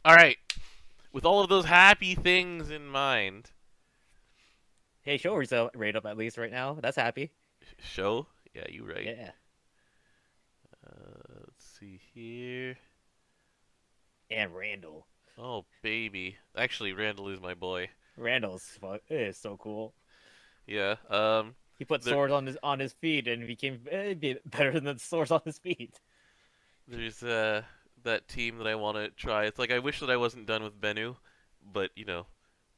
All right. With all of those happy things in mind, Hey, show resale rate up at least right now. That's happy. show. Yeah, you right. Yeah. Let's see here. And Randall. Oh baby. Actually, Randall is my boy. Is so cool. Yeah. He put There, swords on his feet and became better than the swords on his feet. there's that team that I want to try. It's like I wish that I wasn't done with Bennu, but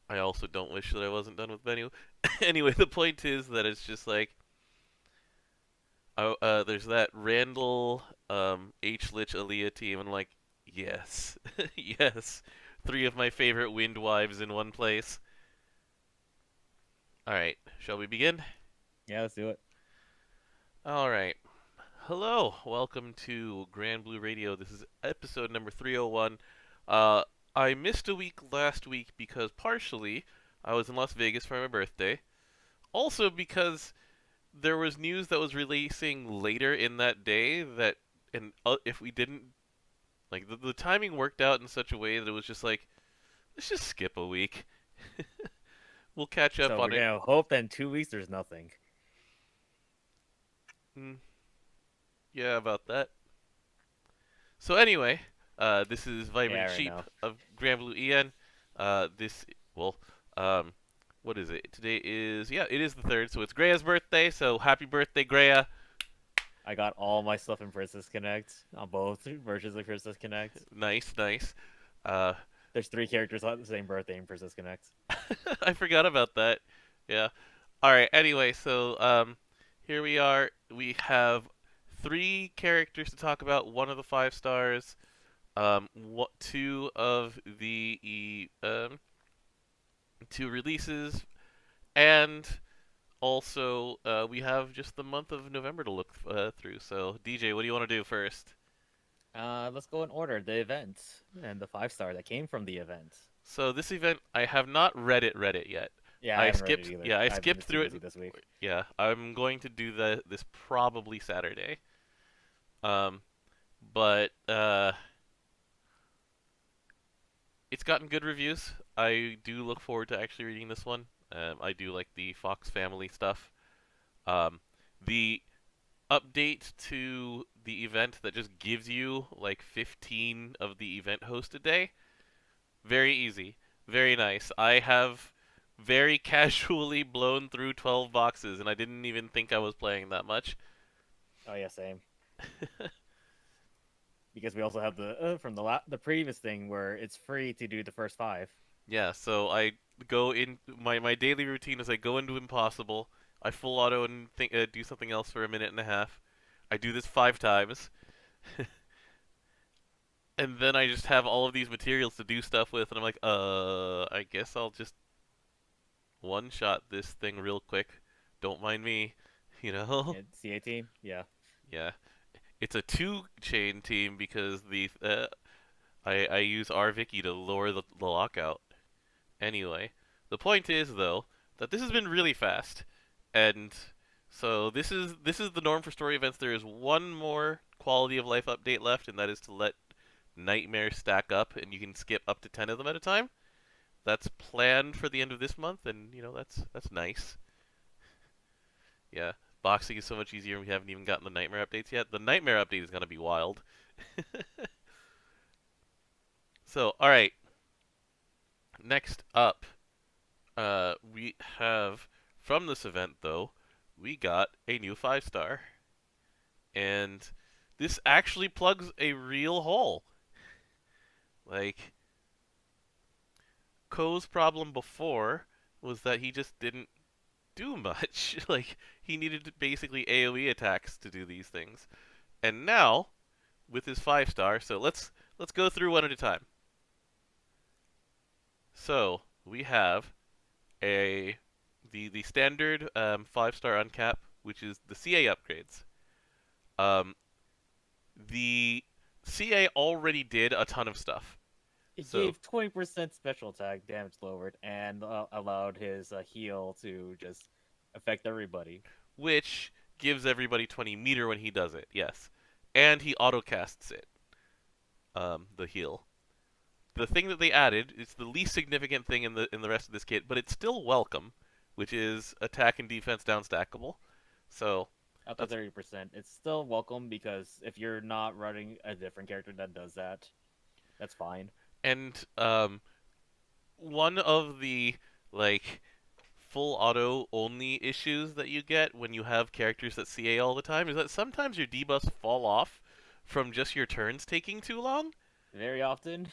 I also don't wish that I wasn't done with Bennu. Anyway, the point is that it's just like there's that Randall, H Lich Alliah team, and like, yes, yes, three of my favorite wind wives in one place. All right, shall we begin? Yeah, let's do it. All right. Hello, welcome to Granblue Radio. This is episode number 301. Uh, I missed a week last week because partially I was in Las Vegas for my birthday. Also because there was news that was releasing later in that day that, and if we didn't, like, the timing worked out in such a way that it was just like, let's just skip a week. We'll catch up So we're on it. gonna hope that in 2 weeks there's nothing. Mm, yeah, about that. So anyway, this is Vibrant Yeah, right Sheep now. of Granblue EN. This, well, um, what is it? Today is, yeah, it is the 3rd, so it's Grea's birthday, so happy birthday, Grea. I got all my stuff in Princess Connect on both versions of Princess Connect. Nice, nice. Uh, There's 3 characters on the same birthday in Princess Connect. I forgot about that. Yeah. Alright, anyway, so, here we are. We have 3 characters to talk about, 1 of the 5 stars, what 2 of the, 2 releases, and also, we have just the month of November to look through. So, DJ, what do you want to do first? Let's go in order. The event and the 5-star that came from the event. So, this event, I have not read it yet. Yeah, I I haven't read it skipped, either. yeah, I I've been skipped too through it. busy this week. Yeah, I'm going to do this probably Saturday. Um, but it's gotten good reviews. I do look forward to actually reading this one. I do like the Fox family stuff. Um, the update to the event that just gives you like 15 of the event hosted day. Very easy. Very nice. I have very casually blown through 12 boxes and I didn't even think I was playing that much. Oh yeah, same. Because we also have the from the previous thing where it's free to do the first 5. Yeah, so I go in my daily routine is I go into impossible, I full auto and do something else for a minute and a half. I do this 5 times. And then I just have all of these materials to do stuff with, and I'm like, I guess I'll just one-shot this thing real quick. Don't mind me, you know? Yeah, CA team. Yeah. Yeah. It's a 2-chain team because I use RVicky to lower the lockout. Anyway, the point is though that this has been really fast, and so this is the norm for story events. There is one more quality of life update left, and that is to let nightmares stack up, and you can skip up to 10 of them at a time. That's planned for the end of this month, and that's nice. Yeah, boxing is so much easier. We haven't even gotten the nightmare updates yet. The nightmare update is gonna be wild. So, all right. Next up, we have from this event though, we got a new 5-star, and this actually plugs a real hole. Like Ko's problem before was that he just didn't do much. Like he needed basically AoE attacks to do these things. And now with his 5-star, so let's go through one at a time. So, we have a the standard 5-star uncap, which is the CA upgrades. Um, the CA already did a ton of stuff. It So, gave 20% special attack damage lowered and allowed his heal to just affect everybody. which gives everybody 20 meter when he does it, yes. And he autocasts it, the heal. the thing that they added, it's the least significant thing in the rest of this kit, but it's still welcome, which is attack and defense down stackable. So Up to that's 30%. It's still welcome because if you're not running a different character that does that, that's fine. and one of the like full auto only issues that you get when you have characters that CA all the time is that sometimes your debuffs fall off from just your turns taking too long. Very often.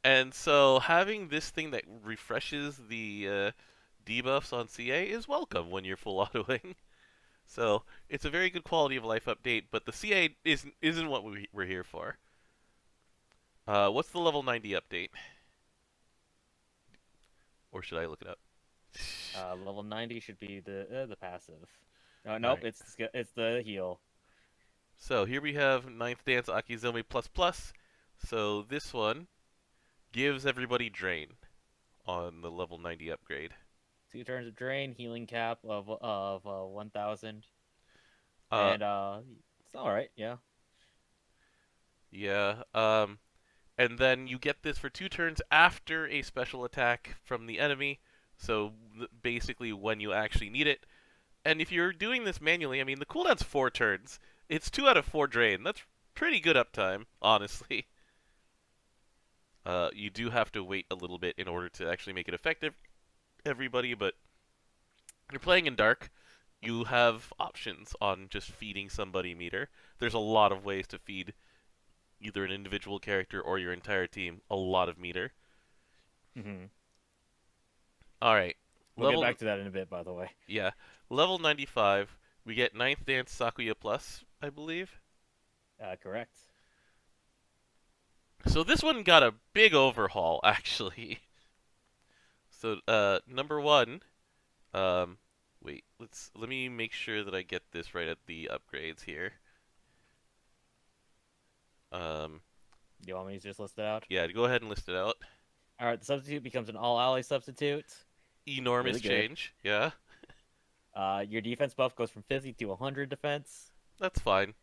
And so having this thing that refreshes the debuffs on CA is welcome when you're full autoing. So it's a very good quality of life update, but the CA isn't what we're here for. What's the level 90 update? Or should I look it up? Level 90 should be the passive. No, All nope, right. it's the heal. So here we have Ninth Dance Akizomi Plus Plus. So this one gives everybody Drain on the level 90 upgrade. 2 turns of drain, healing cap of 1,000, Uh, and it's all right. Yeah. yeah. And then you get this for 2 turns after a special attack from the enemy. So basically when you actually need it. And if you're doing this manually, I mean the cooldown's 4 turns. It's 2 out of 4 drain. That's pretty good uptime, honestly. You do have to wait a little bit in order to actually make it effective, everybody, but if you're playing in Dark, you have options on just feeding somebody meter. There's a lot of ways to feed either an individual character or your entire team a lot of meter. Mm-hmm. Alright. We'll get back to that in a bit, by the way. Yeah. Level 95, we get Ninth Dance Sakuya Plus, I believe. Correct. So this one got a big overhaul, actually. So, number one, wait, let me make sure that I get this right at the upgrades here. You want me to just list it out? Yeah, go ahead and list it out. All right, the substitute becomes an all-ally substitute. Enormous Really good. change, yeah. Your defense buff goes from 50 to 100 defense, That's fine.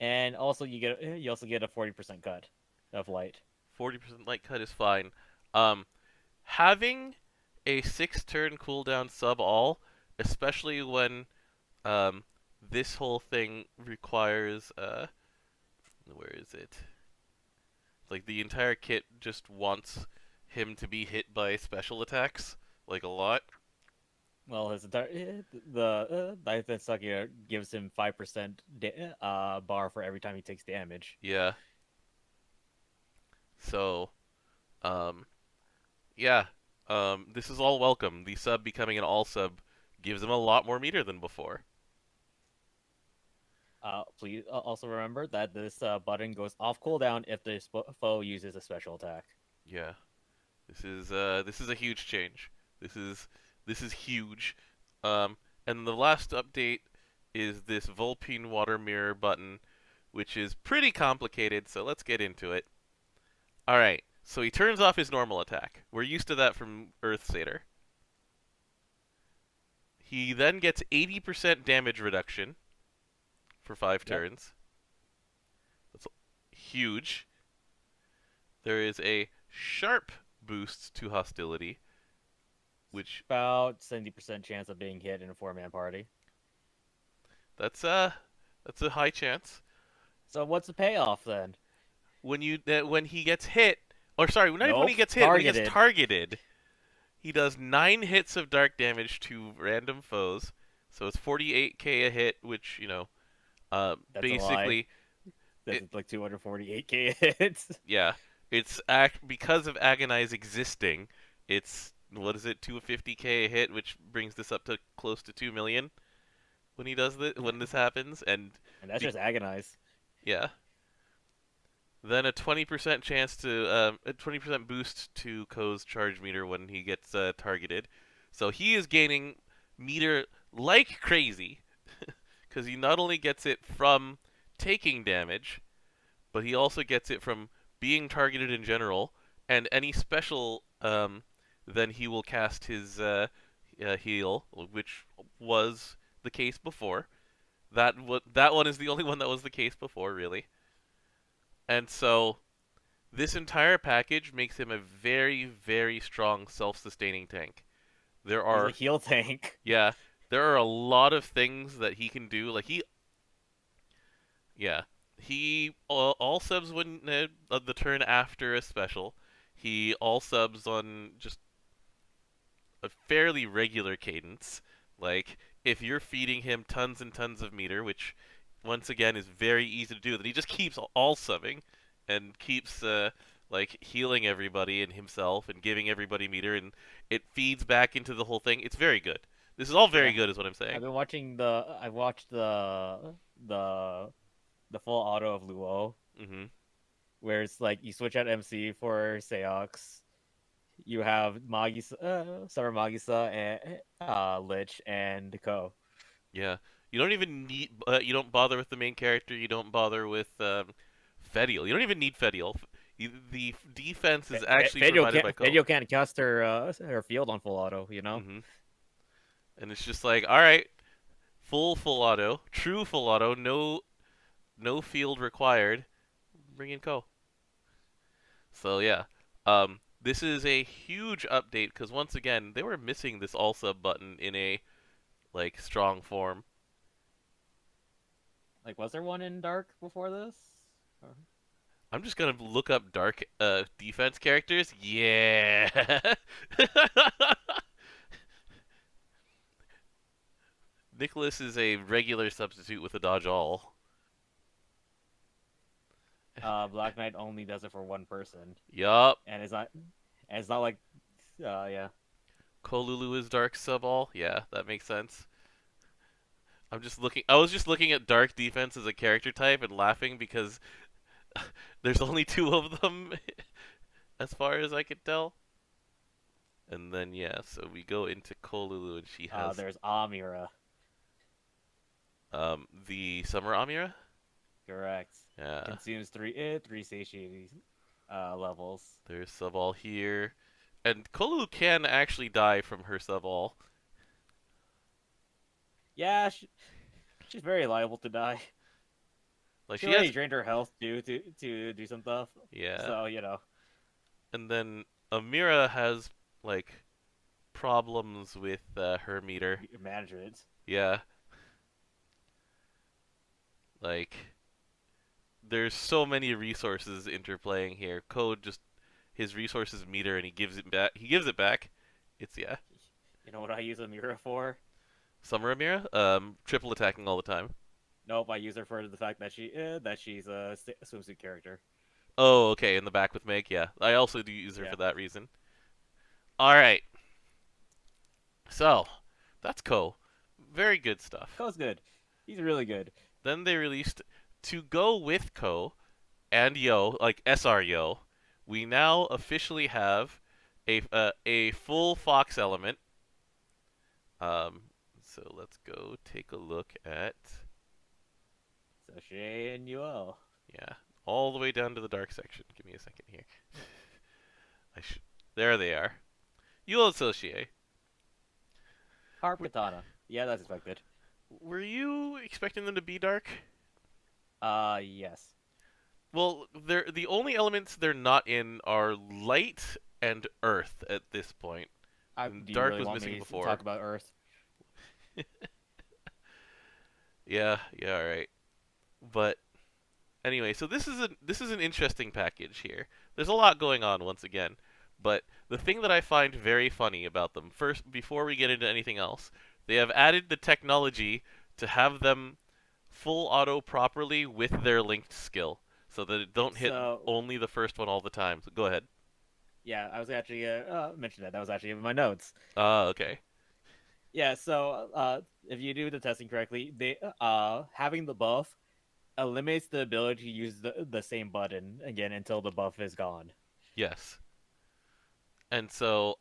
and also you also get a 40% cut of light. 40% light cut is fine. Having a 6-turn cooldown sub all, especially when this whole thing requires where is it? Like the entire kit just wants him to be hit by special attacks like a lot. Well, his entire the defense sucker gives him 5% bar for every time he takes damage. Yeah. So, yeah. This is all welcome. The sub becoming an all sub gives him a lot more meter than before. Please also remember that this button goes off cooldown if the foe uses a special attack. Yeah. This is a huge change. This is huge. And the last update is this Vulpine Water Mirror button, which is pretty complicated, so let's get into it. Alright, so he turns off his normal attack. We're used to that from Earth Satyr. He then gets 80% damage reduction for 5 turns. That's huge. There is a sharp boost to hostility, which about 70% chance of being hit in a 4-man party. that's a high chance. So what's the payoff then? When he gets hit, or sorry, not even when he Nope, gets hit, when he gets targeted. targeted, he does 9 hits of dark damage to random foes. So it's 48k a hit, which That's basically That's like 248k hits. yeah, it's because of Agonize existing. It's what is it, 250k a hit, which brings this up to close to 2 million when he does this when this happens, and that's just Agonize. yeah. Then a 20% chance to a 20% boost to Ko's charge meter when he gets targeted. So he is gaining meter like crazy because he not only gets it from taking damage, but he also gets it from being targeted in general, and any special then he will cast his heal, which was the case before. That one is the only one that was the case before, really. And so This entire package makes him a very, very strong self-sustaining tank. There He's a are, heal tank. yeah, there are a lot of things that he can do. Yeah, he all subs when the turn after a special. He all subs on just a fairly regular cadence. Like if you're feeding him tons and tons of meter, which once again is very easy to do, that he just keeps all subbing and keeps like healing everybody and himself and giving everybody meter, and it feeds back into the whole thing. It's very good. This is all very Yeah, good, is what I'm saying. I watched the the full auto of Luo, Hmm. where it's like you switch out MC for Seox. You have Summer Magisa and Lich and Ko. Yeah, you don't even need. You don't bother with the main character. You don't bother with Fediel. You don't even need Fediel. The defense is actually provided by Ko. Fedyo can't cast her field on full auto, you know? Hmm. And it's just like, all right, full auto, true full auto, no field required. Bring in Ko. So yeah, this is a huge update because once again they were missing this all sub button in a like strong form. Like, was there one in Dark before this? Or- I'm just gonna look up dark defense characters. Yeah. Nicholas is a regular substitute with a dodge all. Black Knight only does it for one person, Yup. and it's not like, yeah. Kolulu is dark sub all. Yeah, that makes sense. I'm just looking. I was just looking at dark defense as a character type and laughing because there's only two of them, as far as I could tell. And then yeah, so we go into Kolulu and she has There's Amira, the Summer Amira. correct. Yeah, Consumes three satiety levels. there's sub all here, and Kolulu can actually die from her sub all. Yeah, she's very liable to die. Like She she already has, drained her health to do some stuff. yeah, So, you know. and then Amira has like problems with her meter. Management. Yeah, like there's so many resources interplaying here. Code just his resources meter and he gives it back. He gives it back. It's yeah. You know what I use Amira for? Summer Amira, triple attacking all the time. Nope, I use her for the fact that she's a swimsuit character. Oh, okay, in the back with Meg, yeah. I also do use her Yeah, for that reason. Alright, so, that's Ko. Very good stuff. Ko's good. He's really good. Then they released, to go with Ko and Yo, like SR Yo, we now officially have a full Fox element. So let's go take a look at, Societte and Yuel. yeah, all the way down to the dark section. Give me a second here. I sh There they are. You'll associate. Harp Katana. Yeah, that's expected. Were you expecting them to be dark? Yes. Well, they're the only elements they're not in are light and earth at this point. And Do you dark really was want missing me to before. talk about Earth? Yeah, all right. But anyway, so this is an interesting package here. There's a lot going on once again, but the thing that I find very funny about them, first before we get into anything else, they have added the technology to have them full auto properly with their linked skill, so that it don't hit So, only the first one all the time. So go ahead. yeah, I was actually mention that. That was actually in my notes. Ah, okay. Yeah, so if you do the testing correctly, they having the buff eliminates the ability to use the same button again until the buff is gone. Yes. And so,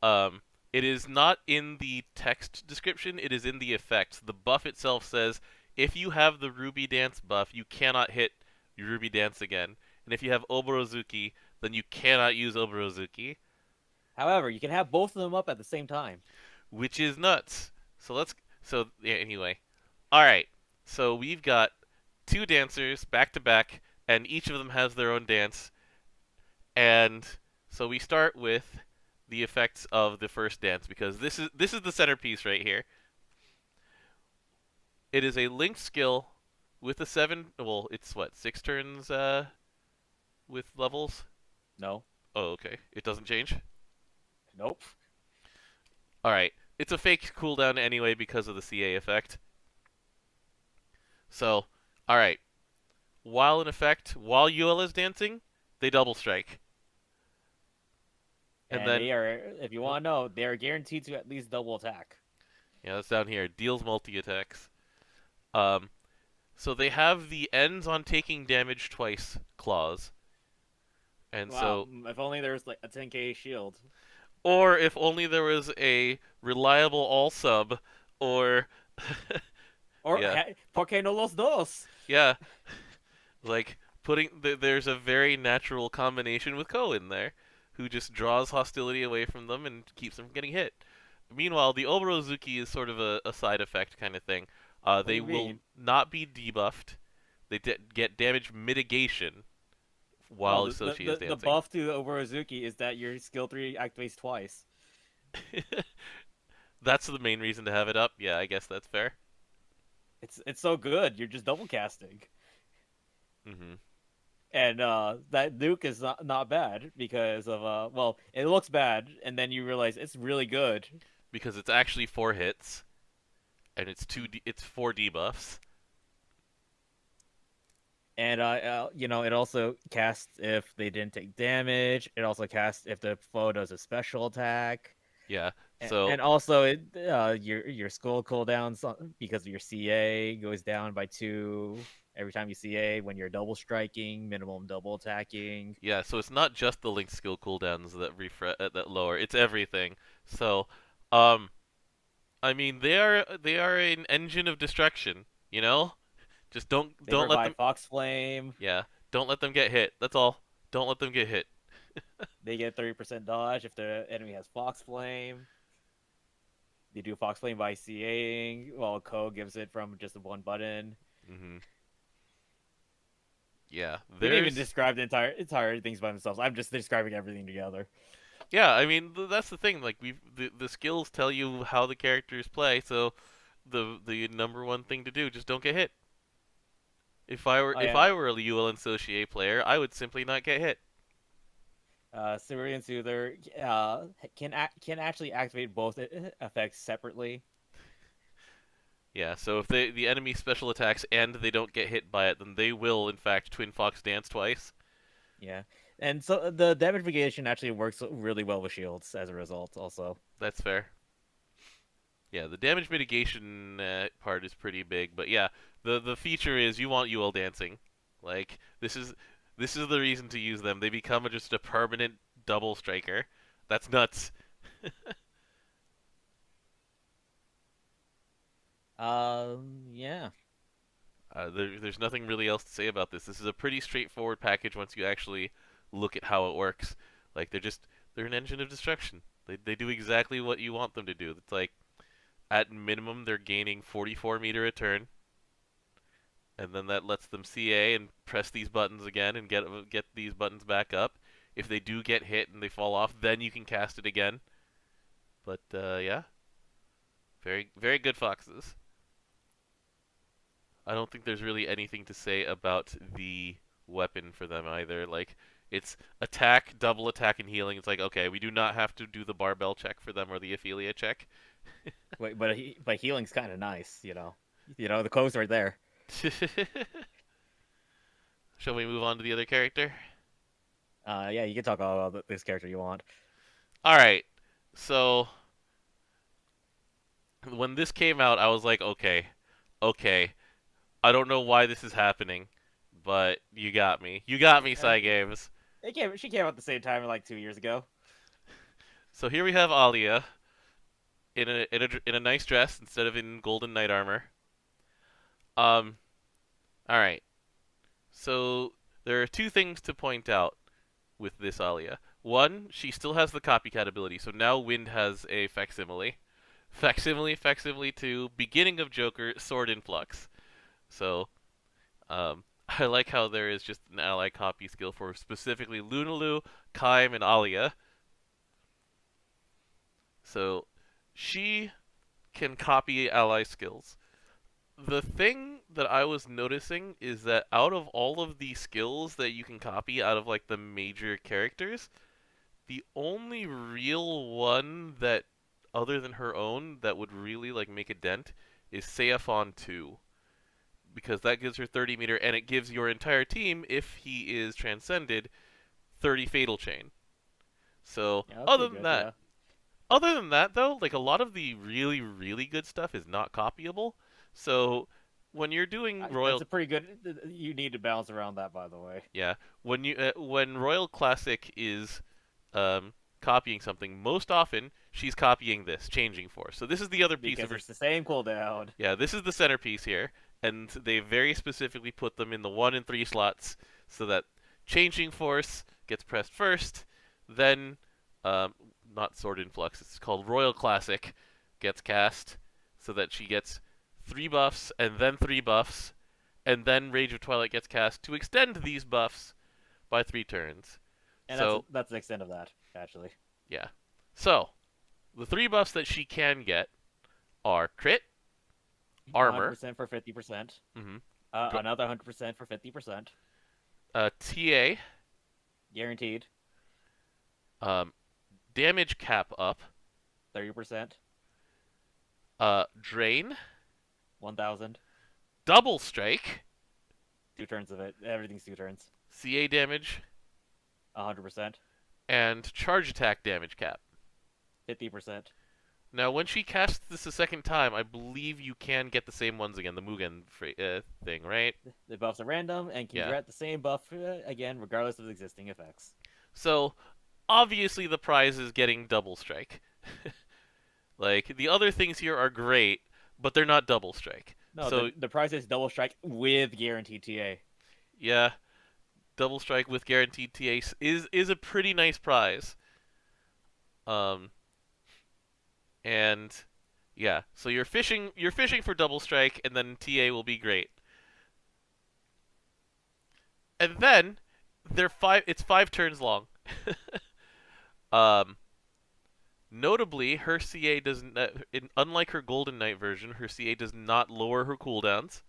it is not in the text description, it is in the effects. The buff itself says, if you have the Ruby Dance buff, you cannot hit Ruby Dance again. And if you have Oborozuki, then you cannot use Oborozuki, However, you can have both of them up at the same time. which is nuts. Yeah, anyway. Alright, so we've got two dancers back to back, and each of them has their own dance. And so we start with the effects of the first dance because this is the centerpiece right here. It is a linked skill with a seven. Well, it's what 6 turns with levels. No. Oh, okay. It doesn't change. Nope. All right. It's a fake cooldown anyway because of the CA effect. So, all right. While in effect, while Yuel is dancing, they double strike, and And then they are, if you oh, want to know, they are guaranteed to at least double attack. yeah, that's down here. Deals multi attacks. Um, so they have the ends on taking damage twice clause, and Wow, so if only there was like a 10k shield. or if only there was a reliable all sub, or Or, yeah, ¿por qué no los dos? yeah, like there's a very natural combination with Ko in there, who just draws hostility away from them and keeps them from getting hit. Meanwhile, the Oborozuki is sort of a side effect kind of thing. What do They you will mean? not be debuffed. They get damage mitigation Well, while Sochi is the dancing. buff to Oborozuki is that your skill 3 activates twice. That's the main reason to have it up. Yeah, I guess that's fair. It's so good, you're just double casting. Hmm. And that nuke is not bad because of well, it looks bad and then you realize it's really good. Because it's actually 4 hits and it's 4 debuffs. And you know, it also casts if they didn't take damage. It also casts if the foe does a special attack. Yeah. And, So and also, your skull cooldowns because of your CA goes down by 2 every time you CA when you're double striking, minimum double attacking. yeah, so it's not just the linked skill cooldowns that that lower. It's everything. So, um, I mean they are an engine of destruction. You know, just They don't let provide them. Fox Flame. Yeah, don't let them get hit. That's all. Don't let them get hit. They get 30% dodge if the enemy has Fox Flame. They do Fox Flame by CAing, while Ko gives it from just the one button. Hmm. Yeah, We didn't even there's. describe the entire things by themselves. I'm just describing everything together. Yeah, I mean that's the thing. Like the skills tell you how the characters play. So the number one thing to do, just don't get hit. Oh If yeah, I were a UL and Societe player, I would simply not get hit. Cerulean Soother can actually activate both effects separately. Yeah, so if the enemy special attacks and they don't get hit by it, then they will in fact Twin Fox dance twice. Yeah, and so the damage mitigation actually works really well with shields as a result. Also, That's fair. Yeah, the damage mitigation part is pretty big, but yeah, the feature is you want UL dancing. Like this is the reason to use them. They become just a permanent double striker. That's nuts. yeah. There's nothing really else to say about this. This is a pretty straightforward package once you actually look at how it works. Like they're an engine of destruction. They do exactly what you want them to do. It's like at minimum they're gaining 44 meter a turn, and then that lets them CA and press these buttons again and get these buttons back up. If they do get hit and they fall off, then you can cast it again. But yeah, very good foxes. I don't think there's really anything to say about the weapon for them either. Like it's attack, double attack, and healing. It's like okay, we do not have to do the barbell check for them or the Ophelia check. Wait, but healing's kind of nice, you know. You know, the clove's right there. Shall we move on to the other character? Yeah, you can talk all about this character you want. All right. So when this came out, I was like, okay. I don't know why this is happening, but you got me. You got me, Uh, Psy Games. she came out at the same time like 2 years ago. So here we have Alliah in a nice dress instead of in golden knight armor. Um. All right. So there are two things to point out with this Alliah. One, she still has the copycat ability, so now Wind has a facsimile. Facsimile to beginning of Joker, Sword Influx. So, I like how there is just an ally copy skill for specifically Lunalu, Kaim, and Alliah. So she can copy ally skills. The thing that I was noticing is that out of all of the skills that you can copy out of like the major characters, the only real one that other than her own that would really like make a dent is Seafon 2 because that gives her 30 meter and it gives your entire team if he is transcended 30 fatal chain. So, Yeah, that's pretty good. Yeah. other than that though, like a lot of the really good stuff is not copyable. So, when you're doing That's Royal a pretty good. You need to bounce around that, by the way, yeah, when Royal Classic is copying something, most often she's copying this changing force. So this is the other piece of because her. it's the same cooldown. Yeah, this is the centerpiece here, and they very specifically put them in the 1 and 3 slots so that changing force gets pressed first, then um, not Sword Influx, it's called Royal Classic gets cast so that she gets 3 buffs and then 3 buffs, and then Rage of Twilight gets cast to extend these buffs by 3 turns. And So, that's the extent of that, actually. yeah. So, the 3 buffs that she can get are crit, armor, 100% for 50%. mm-hmm, Another 100% for 50%. TA, Guaranteed. um, damage cap up, 30%. drain, 1,000. double strike, 2 turns of it. Everything's 2 turns. CA damage, 100%. and charge attack damage cap. 50%. Now, when she casts this a second time, I believe you can get the same ones again, the Mugen thing, right? The buffs are random and can Yeah. grant the same buff again, regardless of existing effects. So, obviously the prize is getting double strike. Like, the other things here are great, but they're not double strike. No, So, the price is double strike with guaranteed TA. yeah, double strike with guaranteed TA is a pretty nice prize. Um, and yeah, so you're fishing for double strike, and then TA will be great. And then it's 5 turns long. um, Notably, her CA doesn't. Unlike her Golden Knight version, her CA does not lower her cooldowns.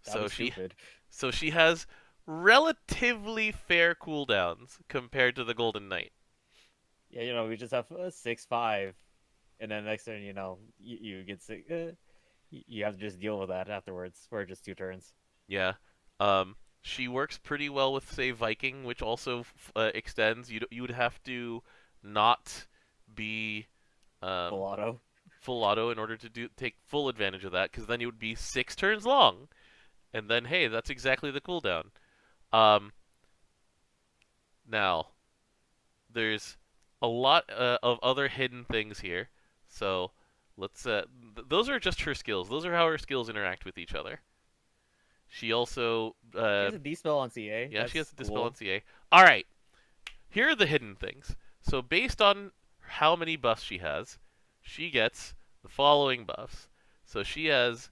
That'd So be stupid. she has relatively fair cooldowns compared to the Golden Knight. Yeah, we just have 6-5, and then next turn, you get sick. You have to just deal with that afterwards for just 2 turns. Yeah. She works pretty well with say Viking, which also extends. You would have to not be Full auto. full auto in order to take full advantage of that, because then it would be 6 turns long, and then hey, that's exactly the cooldown. Um, Now there's a lot of other hidden things here, so let's. Those are just her skills. Those are how her skills interact with each other. She also She has a dispel on CA. yeah, That's she has a dispel cool. on CA. All right, here are the hidden things. So based on how many buffs she has, she gets the following buffs. So she has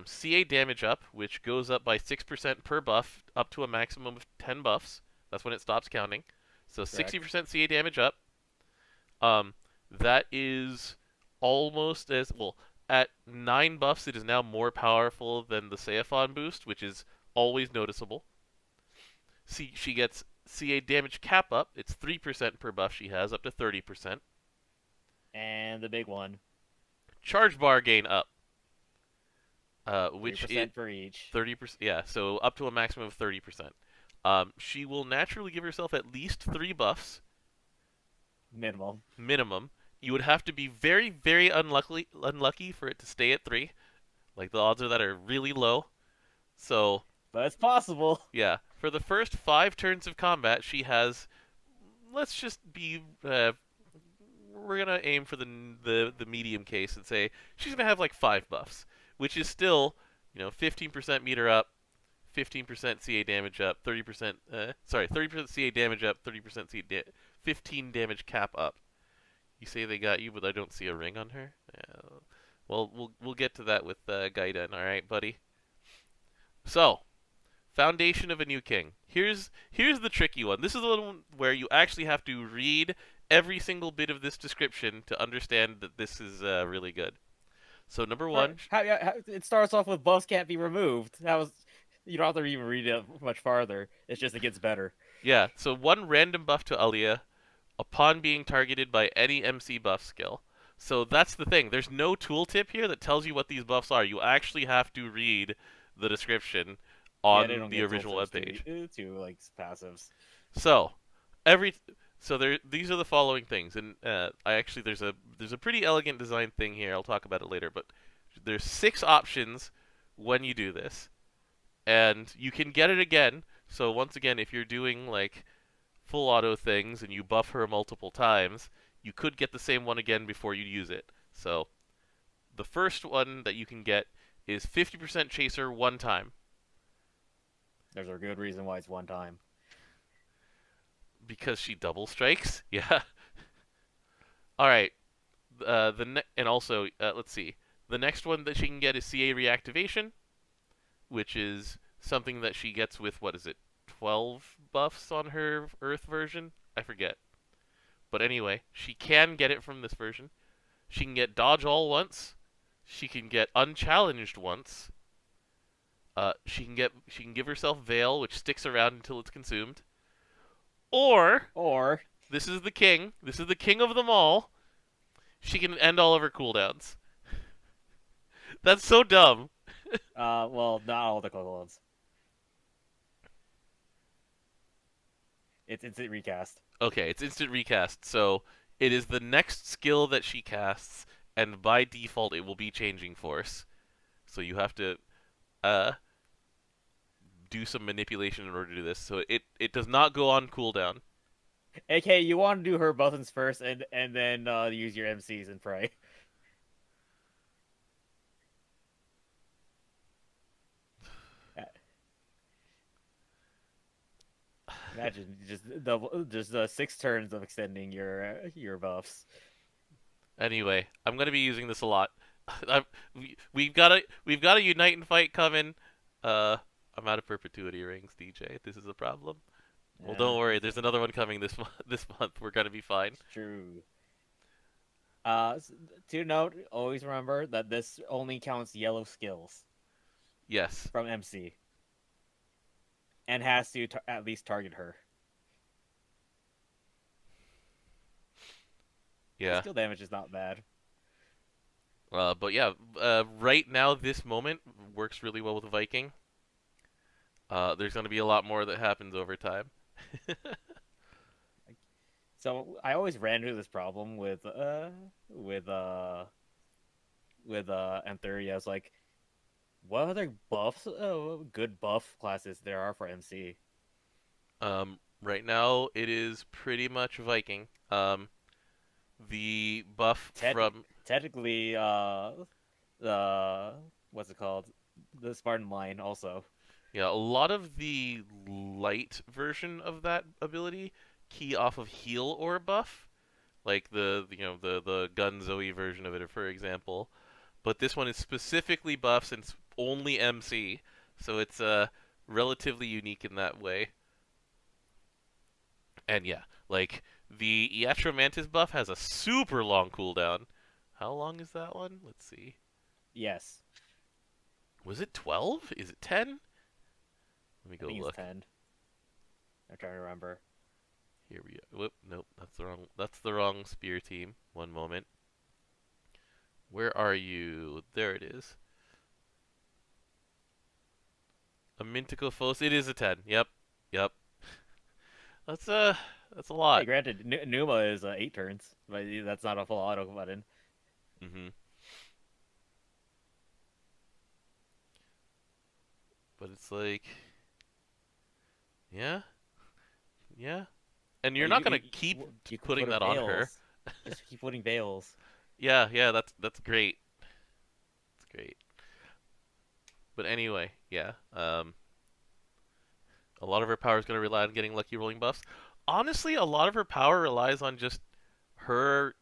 CA damage up, which goes up by 6% per buff, up to a maximum of 10 buffs. That's when it stops counting. So 60% CA damage up. That is almost as well. At 9 buffs, it is now more powerful than the Seafon boost, which is always noticeable. She gets CA damage cap up. It's 3% per buff she has, up to 30%. And the big one. Charge bar gain up. Which 3% for each. 30%. Yeah, so up to a maximum of 30%. She will naturally give herself at least 3 buffs. Minimum. You would have to be very unlucky for it to stay at 3. Like, the odds of that are really low. So, But it's possible. yeah. For the first 5 turns of combat, she has... Let's just be... we're going to aim for the medium case and say she's going to have, like, 5 buffs. Which is still, 15% meter up, 15% CA damage up, 30%... 30% CA damage up, 30% 15 damage cap up. You say they got you, but I don't see a ring on her. Well, we'll get to that with Gaiden. All right, buddy. So Foundation of a New King. Here's the tricky one. This is the one where you actually have to read every single bit of this description to understand that this is really good. So number one, It starts off with buffs can't be removed. That was you don't have to even read it much farther. It's just it gets better. yeah. So one random buff to Alliah upon being targeted by any MC buff skill. So that's the thing. There's no tooltip here that tells you what these buffs are. You actually have to read the description Yeah, they on don't the get original tooltips webpage. to like passives. So these are the following things, and there's a pretty elegant design thing here. I'll talk about it later, but there's 6 options when you do this, and you can get it again. So once again, if you're doing like full auto things and you buff her multiple times, you could get the same one again before you use it. So the first one that you can get is 50% chaser one time. There's a good reason why it's one time. Because she double strikes? Yeah. Alright. And also, let's see. The next one that she can get is CA reactivation, which is something that she gets with, what is it, 12 buffs on her Earth version? I forget. But anyway, she can get it from this version. She can get dodge all once. She can get unchallenged once. She can give herself veil, which sticks around until it's consumed. Or this is the king. This is the king of them all. She can end all of her cooldowns. That's so dumb. Well, not all the cooldowns. It's instant recast. Okay, it's instant recast. So it is the next skill that she casts, and by default it will be changing force. So you have to do some manipulation in order to do this. So it does not go on cooldown. AK, you want to do her buttons first, and then use your MCs and pray. Imagine just 6 turns of extending your buffs. Anyway, I'm gonna be using this a lot. We've got a unite and fight coming. I'm out of perpetuity rings, DJ. This is a problem. Well, don't worry. There's another one coming this month. We're gonna be fine. True. To note, always remember that this only counts yellow skills Yes. from MC, and has to at least target her. Yeah. Skill damage is not bad. But yeah, right now this moment works really well with Viking. There's gonna be a lot more that happens over time. So I always ran into this problem with Antheria. I was like, what other buffs? Good buff classes there are for MC. Right now it is pretty much Viking. The buff from technically the what's it called? The Spartan line also. yeah, a lot of the light version of that ability key off of heal or buff, like the Gun Zoe version of it, for example. But this one is specifically buffs and it's only MC, so it's relatively unique in that way. And yeah, like the Iatra Mantis buff has a super long cooldown. How long is that one? Let's see. Yes. Was it 12? Is it 10? Let me go I think look. It's 10. I'm trying to remember. Here we go. Whoop, nope, that's the wrong spear team. One moment. Where are you? There it is. A Mintico Fos. It is a 10. Yep. That's a lot. Hey, granted, Numa is 8 turns, but that's not a full auto button. Mm-hmm. But it's like, yeah. And you're not gonna keep putting that on her. Just keep putting veils. Yeah, that's great. That's great. But anyway, yeah. A lot of her power is going to rely on getting lucky rolling buffs. Honestly, a lot of her power relies on just her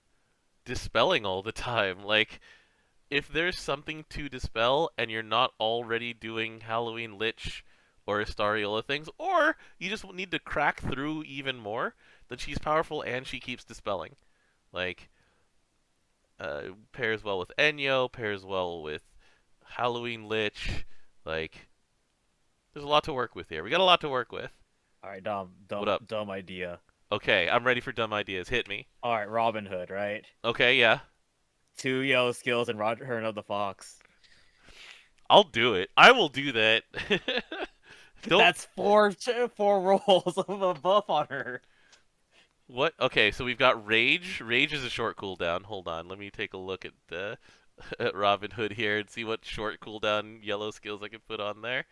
dispelling all the time. Like, if there's something to dispel and you're not already doing Halloween Lich or Astariola things, or you just need to crack through even more. Then she's powerful and she keeps dispelling. Like, pairs well with Enyo, pairs well with Halloween Lich. Like, there's a lot to work with here. We got a lot to work with. All right, What up? dumb idea. Okay, I'm ready for dumb ideas. Hit me. All right, Robin Hood, right? Okay, yeah. 2 yellow skills and Roger Hearn of the Fox. I'll do it. I will do that. Don't. That's four rolls of a buff on her. What? Okay, so we've got Rage. Rage is a short cooldown. Hold on, let me take a look at Robin Hood here and see what short cooldown yellow skills I can put on there.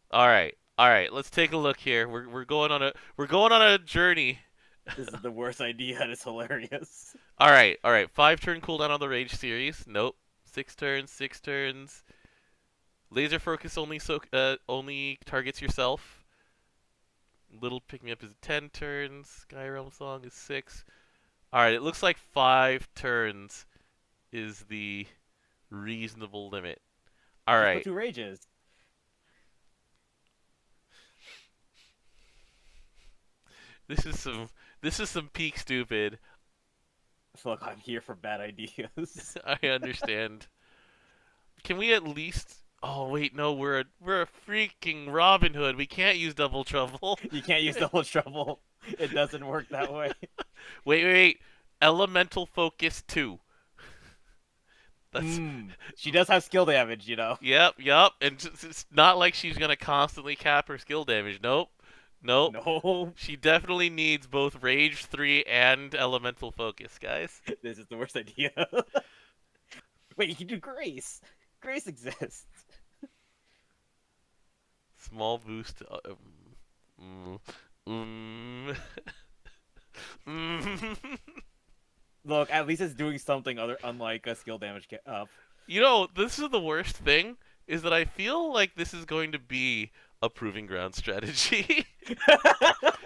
All right. Let's take a look here. We're going on a journey. This is the worst idea, and it's hilarious. All right. 5-turn cooldown on the Rage series. Nope. 6 turns. 6 turns. Laser focus only targets yourself. Little pick me up is 10 turns. Skyrealm song is 6. All right. It looks like 5 turns is the reasonable limit. All Just right. put 2 rages. This is some peak stupid. Look, I'm here for bad ideas. I understand. Can we at least? Oh wait, no, we're a freaking Robin Hood. We can't use double trouble. You can't use double trouble. It doesn't work that way. Wait. Elemental focus 2. That's She does have skill damage, you know. yep. And it's not like she's gonna constantly cap her skill damage. Nope. No, She definitely needs both Rage 3 and Elemental Focus, guys. this is the worst idea. Wait, you can do Grace. Grace exists. Small boost. Mm, mm, mm. Look, at least it's doing something other unlike a skill damage up. You know, this is the worst thing, is that I feel like this is going to be a proving ground strategy.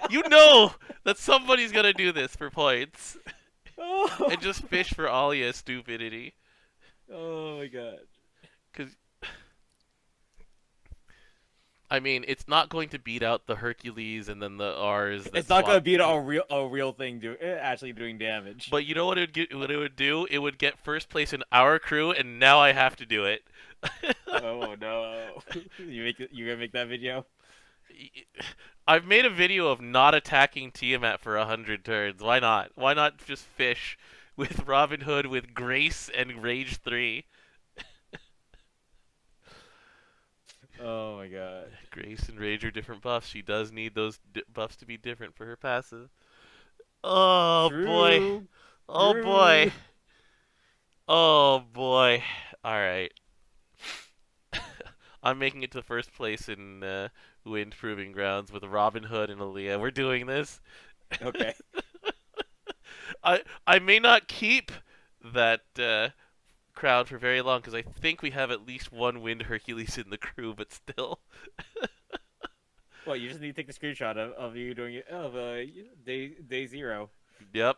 You know that somebody's gonna do this for points. Oh. And just fish for Alliah stupidity. Oh my god. Because, I mean, it's not going to beat out the Hercules and then the R's. That It's not swap. gonna beat a real thing actually doing damage. But you know what what it would do? It would get first place in our crew, and now I have to do it. Oh no. You gonna make that video? I've made a video of not attacking Tiamat for 100 turns. Why not? Why not just fish with Robin Hood with Grace and Rage 3? Oh my god. Grace and Rage are different buffs. She does need those buffs to be different for her passive. Oh boy. True. Oh True. boy. Oh boy. Alright. I'm making it to first place in Wind Proving Grounds with Robin Hood and Alliah. We're doing this. Okay. I may not keep that crown for very long because I think we have at least one Wind Hercules in the crew, but still. Well, you just need to take a screenshot of you doing it day 0. Yep.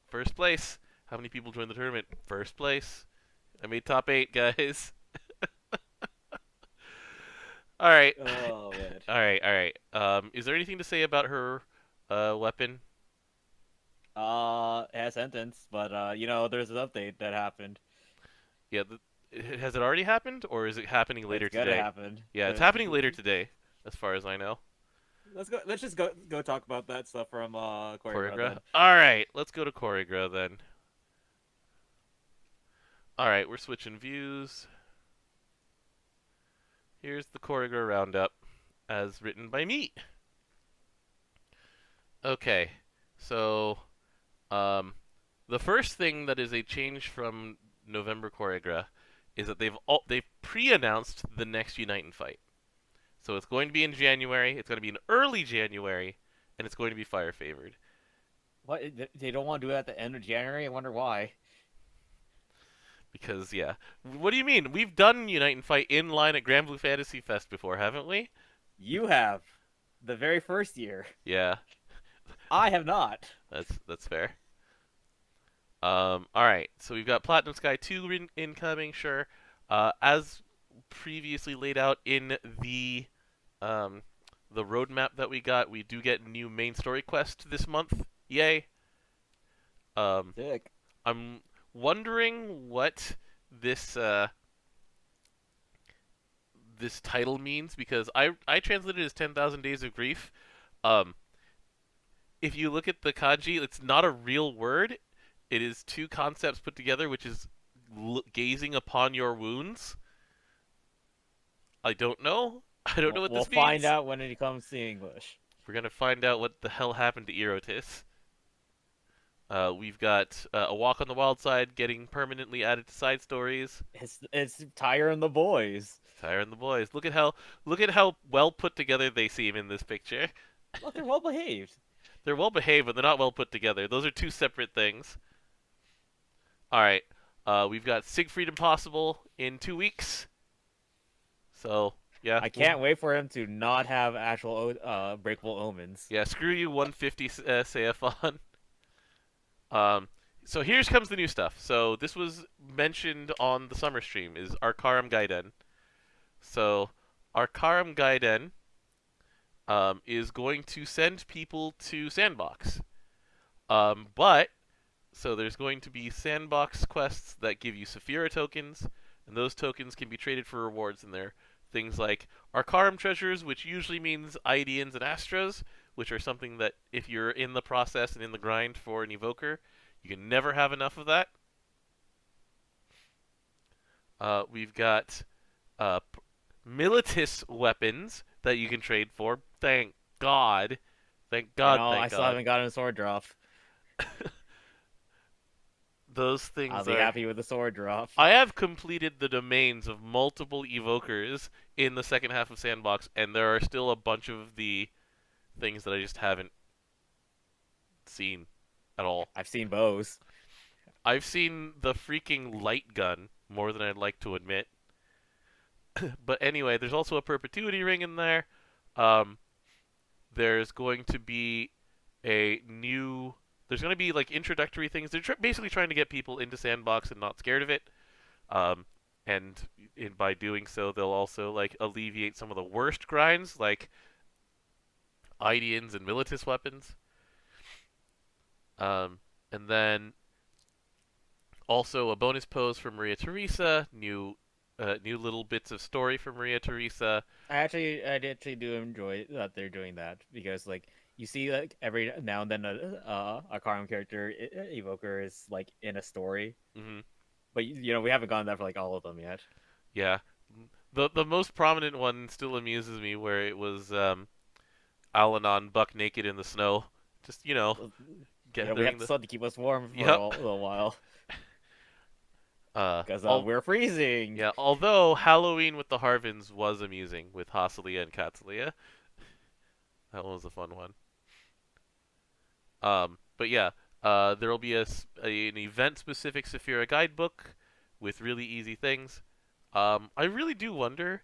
First place. How many people joined the tournament? First place. I made top 8, guys. All right. Oh man. All right. Is there anything to say about her weapon? It has sentence, but you know, there's an update that happened. Yeah. Has it already happened, or is it happening later It's gonna today? happen. Yeah, it's happening later today, as far as I know. Let's just go talk about that stuff from Koregra. All right, let's go to Koregra then. All right, we're switching views. Here's the Koregra roundup, as written by me. Okay, so the first thing that is a change from November Koregra is that they've pre-announced the next Unite and Fight. So it's going to be in January. It's going to be in early January, and it's going to be fire favored. What? They don't want to do it at the end of January? I wonder why. Because yeah, what do you mean? We've done Unite and Fight in line at Granblue Fantasy Fest before, haven't we? You have, the very first year. Yeah, I have not. that's fair. All right. So we've got Platinum Sky 2 incoming, sure. As previously laid out in um, the roadmap that we got, we do get new main story quest this month. Yay! Um, Sick. I'm wondering what this this title means because I translated it as 10,000 Days of Grief. Um, if you look at the kanji, it's not a real word. It is two concepts put together, which is gazing upon your wounds. I don't know. I don't know what We'll this find means. out when it comes to English. We're gonna find out what the hell happened to Erotis. We've got a walk on the wild side getting permanently added to side stories. It's Tyre and the boys. Tyre and the boys. Look at how well put together they seem in this picture. Look, they're well behaved. They're well behaved, but they're not well put together. Those are two separate things. All right. We've got Siegfried Impossible in 2 weeks. So yeah, I can't wait for him to not have actual breakable omens. yeah. Screw you, 150 Seiphon. So here comes the new stuff. So this was mentioned on the summer stream is Arcarum Gaiden. So Arcarum Gaiden is going to send people to Sandbox. But so there's going to be Sandbox quests that give you Saphira tokens, and those tokens can be traded for rewards in there. Things like Arcarum treasures, which usually means Aidians and Astras, which are something that if you're in the process and in the grind for an evoker, you can never have enough of that. We've got Militis weapons that you can trade for. Thank God. Thank God, thank I God. still haven't gotten a sword drop. Those things I'll be happy with the sword drop. I have completed the domains of multiple evokers in the second half of Sandbox, and there are still a bunch of the things that I just haven't seen at all. I've seen bows. I've seen the freaking light gun more than I'd like to admit. But anyway, there's also a perpetuity ring in there. There's going to be a new. There's going to be like introductory things. They're basically trying to get people into Sandbox and not scared of it. And by doing so, they'll also like alleviate some of the worst grinds, like Aidians and Militis weapons. And then also a bonus pose for Maria Theresa, new little bits of story for Maria Theresa. I actually do enjoy that they're doing that because like you see like every now and then a Karim character evoker is like in a story, Mm-hmm. but we haven't gotten that for like all of them yet. Yeah, the most prominent one still amuses me, where it was Alanon buck naked in the snow, just We have gathering the sun to keep us warm for Yep. a little while because Al- we're freezing. yeah. Although Halloween with the Harvins was amusing with Hasalia and Katsalia, that one was a fun one. But yeah, there will be an event-specific Saphira guidebook with really easy things. I really do wonder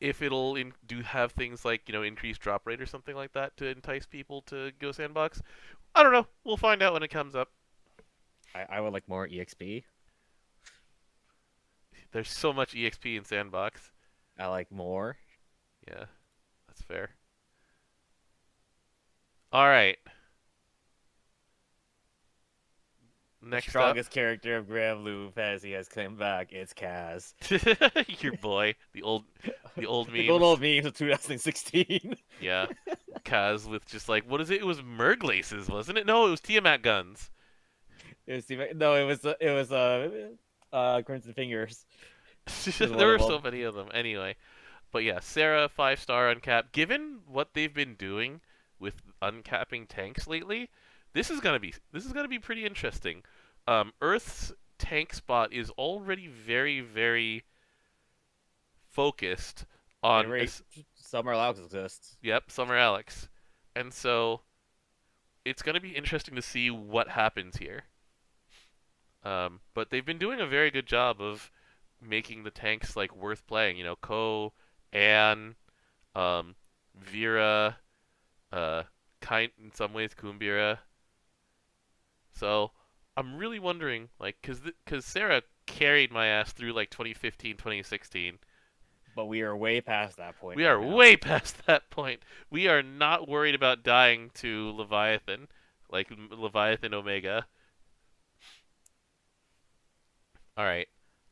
if it'll do have things like increased drop rate or something like that to entice people to go Sandbox. I don't know. We'll find out when it comes up. I would like more EXP. There's so much EXP in Sandbox. I like more. Yeah, that's fair. All right. The Next up, strongest character of Granblue Fantasy has come back. It's Kaz. your boy, the old The memes. good old memes of 2016. Yeah, Kaz with just like what is it? It was Merglaces, wasn't it? No, it was Tiamat guns. It was Crimson Fingers. There were so many of them. Anyway, but yeah, Sarah 5-star uncap. Given what they've been doing with uncapping tanks lately, this is gonna be pretty interesting. Earth's tank spot is already very very focused on Summer Alex exists. Yep, Summer Alex, and so it's gonna be interesting to see what happens here. But they've been doing a very good job of making the tanks like worth playing. Ko, Anne, Vera, kind in some ways Kumbira. So I'm really wondering, like, cause Sarah carried my ass through like 2015, 2016. But we are way past that point We right are now. way past that point. We are not worried about dying to Leviathan, like Leviathan Omega. All right.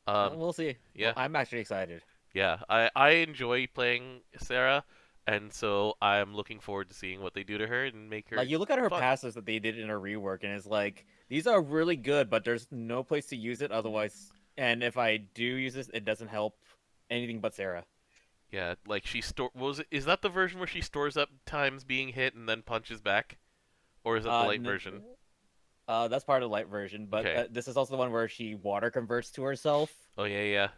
We'll see. Well, Yeah, I'm actually excited. yeah. I enjoy playing Sarah, and so I'm looking forward to seeing what they do to her and make her Like, you look at her fun. passives that they did in her rework, and it's like, these are really good, but there's no place to use it otherwise. And if I do use this, it doesn't help anything but Sarah. Yeah, like she store was it, is that the version where she stores up times being hit and then punches back, or is that the light N version? That's part of the light version, but Okay. this is also the one where she water converts to herself. Oh yeah, yeah.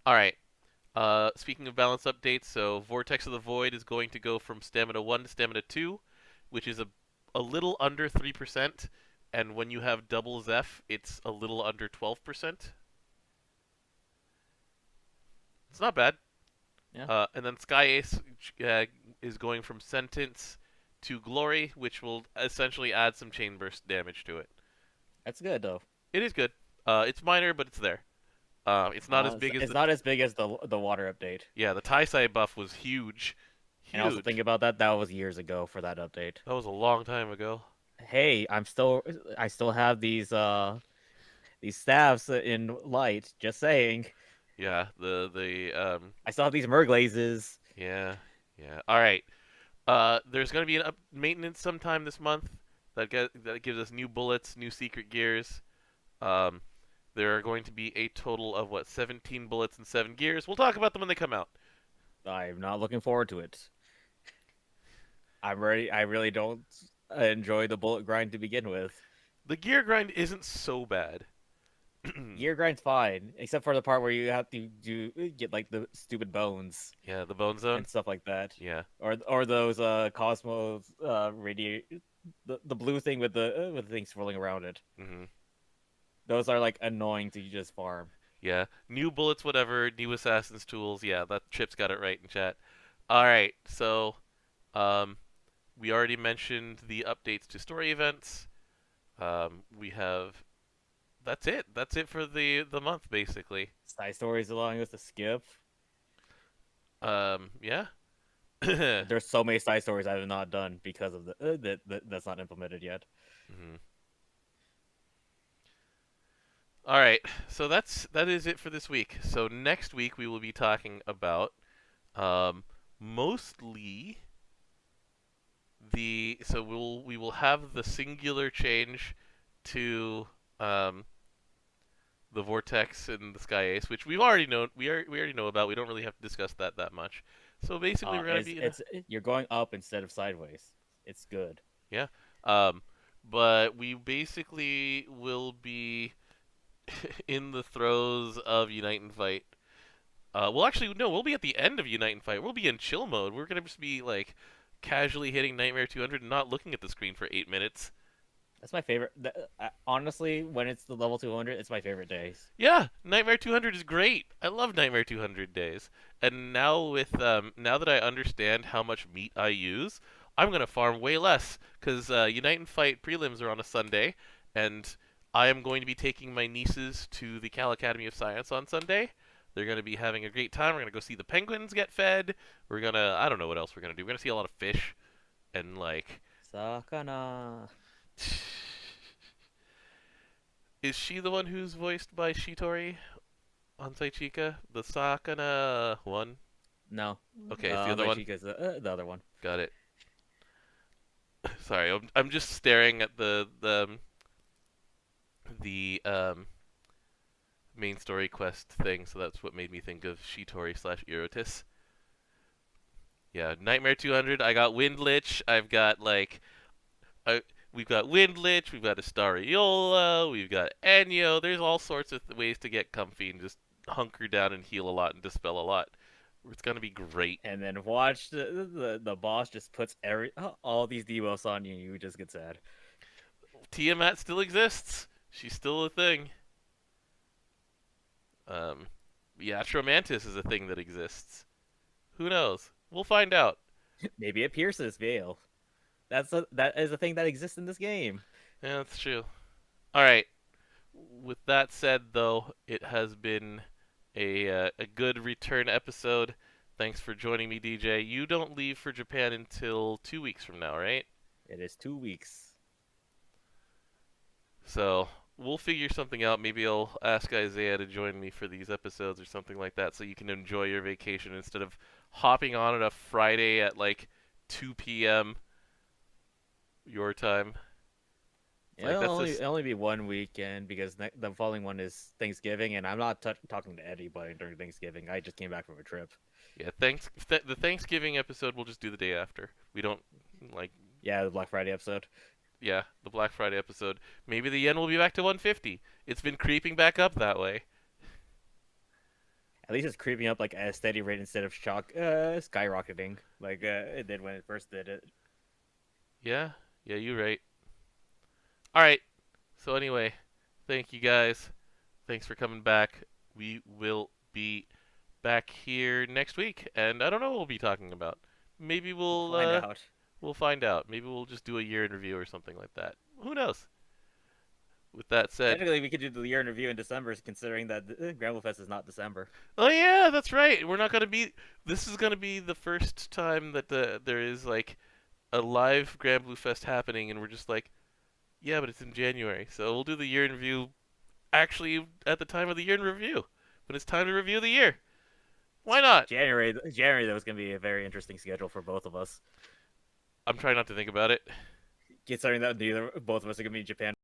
All right. Speaking of balance updates, so Vortex of the Void is going to go from Stamina 1 to Stamina 2, which is a little under 3%, and when you have double Zeph, it's a little under 12%. It's not bad. Yeah, And then Sky Ace is going from Sentence to Glory, which will essentially add some chain burst damage to it. that's good though. It is good. It's minor, but it's there. It's not as big as It's the not as big as the water update. yeah, the Taisai buff was huge, And also think huge. about that. That was years ago for that update. That was a long time ago. Hey, I still have these staffs in light. Just saying. Yeah, the I still have these merglazes. yeah, yeah. All right. There's gonna be an maintenance sometime this month that gives us new bullets, new secret gears. Um, there are going to be a total of what 17 bullets and 7 gears. We'll talk about them when they come out. I'm not looking forward to it. I really don't enjoy the bullet grind to begin with. The gear grind isn't so bad. Gear grind's fine, except for the part where you have to get like the stupid bones Yeah, the bone zone. and stuff like that, Yeah. or those cosmos the blue thing with the things swirling around it. Mhm. Those are like annoying to just farm. Yeah. New bullets, whatever. New assassin's tools. Yeah, that Chip's got it right in chat. All right. So, um, we already mentioned the updates to story events. We have. That's it. That's it for the month, basically. Side stories allowing us to skip. Yeah. There's so many side stories I have not done because of that's not implemented yet. Mhm. All right. So that is it for this week. So next week we will be talking about mostly we will have the singular change to the vortex and the sky ace, which we've already known we already know about. We don't really have to discuss that much. So basically, we're gonna be in a, It's you're going up instead of sideways. It's good. yeah. Um, but we basically will be in the throes of Unite and Fight. Well, actually, no. We'll be at the end of Unite and Fight. We'll be in chill mode. We're gonna just be like casually hitting Nightmare 200 and not looking at the screen for 8 minutes. That's my favorite. Honestly, when it's the level 200, it's my favorite days. Yeah, Nightmare 200 is great. I love Nightmare 200 days. And now with now that I understand how much meat I use, I'm gonna farm way less because Unite and Fight prelims are on a Sunday, and I am going to be taking my nieces to the Cal Academy of Science on Sunday. They're gonna be having a great time. We're gonna go see the penguins get fed. We're gonna I don't know what else we're gonna do. We're gonna see a lot of fish, and like, Sakana. is she the one who's voiced by Shitori on Saichika? The Sakana one? No. Okay, it's the other one. Chica's the other one. Got it. Sorry, I'm just staring at the main story quest thing, so that's what made me think of Shitori slash Erotis. Yeah, Nightmare 200. I got Windlich. I've got like, we've got Windlich. We've got Astariola. We've got Enyo. There's all sorts of ways to get comfy and just hunker down and heal a lot and dispel a lot. It's gonna be great. And then watch the boss just puts all these debuffs on you, and you just get sad. Tiamat still exists. She's still a thing. Yeah, Tromantis is a thing that exists. Who knows? We'll find out. Maybe it pierces veil. That is a thing that exists in this game. Yeah, that's true. All right. with that said, though, it has been a good return episode. Thanks for joining me, DJ. You don't leave for Japan until 2 weeks from now, right? It is 2 weeks. So we'll figure something out. Maybe I'll ask Isaiah to join me for these episodes or something like that, so you can enjoy your vacation instead of hopping on a Friday at like 2 p.m. your time. It's like It'll that's only, just it'll only be one weekend because the following one is Thanksgiving, and I'm not talking to anybody during Thanksgiving. I just came back from a trip. yeah. The Thanksgiving episode we'll just do the day after. We don't like Yeah, the Black Friday episode. yeah the Black Friday episode. Maybe the yen will be back to 150. It's been creeping back up that way. At least it's creeping up like at a steady rate instead of skyrocketing like it did when it first did it. Yeah, yeah, you're right. All right. So anyway, thank you guys. Thanks for coming back. We will be back here next week, and I don't know what we'll be talking about. Maybe We'll find out. we'll find out. Maybe we'll just do a year in review or something like that. Who knows? With that said, Technically, we could do the year in review in December, considering that Granblue Fest is not December. oh yeah, that's right. We're not gonna be. This is gonna be the first time that there is like a live Granblue Fest happening, and we're just like, yeah, but it's in January, so we'll do the year in review. Actually, at the time of the year in review, when it's time to review the year. Why not? January, though, is going to be a very interesting schedule for both of us, I'm trying not to think about it. considering that neither both of us are going to be in Japan